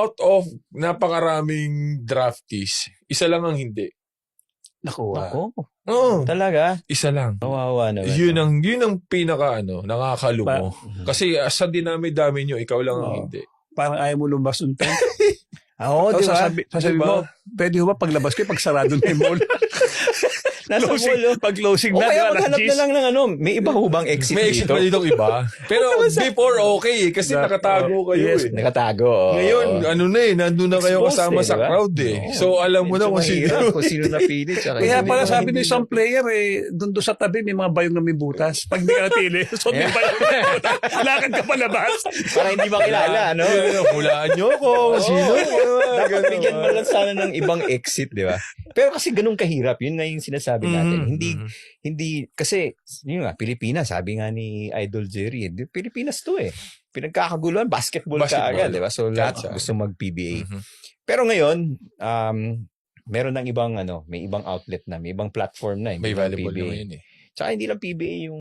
out of napakaraming draftees, isa lang ang hindi. Nakuha. Ako. Oo. Talaga? Isa lang. Kawawa naman. Yun ang pinaka nakakalumo. Kasi sa dinami-dami nyo, ikaw lang ang hindi. Parang ayaw mo lumabas ng tent. Oo, di ba? Sasabi mo, pwede ba paglabas ko, pagsarado na yung mall? Nasa mall. Pag closing O na, kaya maghanap na lang ng may iba hubang exit May exit dito. pa ditong iba. Pero before okay kasi nakatago kayo Yes, eh. Nakatago. oo. Ngayon, nandun na kayo Exposed kasama eh, sa diba? crowd eh. Oo. So alam mo na Medyo kung sino. mahirap kung sino napili. Kaya pala sabi ng isang player doon sa tabi may mga bayong na may butas. Pag hindi ka napili, so may bayong na may butas. Lakad ka palabas. para hindi makilala, no? Hulaan nyo ako. Sino? Dapat bigyan mo lang sana ng ibang exit, di ba? Pero kasi ganun kahirap, yun nga yung sinasabi natin. Hindi, kasi, yun nga, Pilipinas, sabi nga ni Idol Jerry, Pilipinas to eh. Pinagkakaguluhan, basketball ka agad, di ba? So, lahat gusto mag-PBA. Pero ngayon, meron ng ibang, may ibang outlet na, may ibang platform na. May volleyball naman yun eh. Tsaka hindi lang PBA yung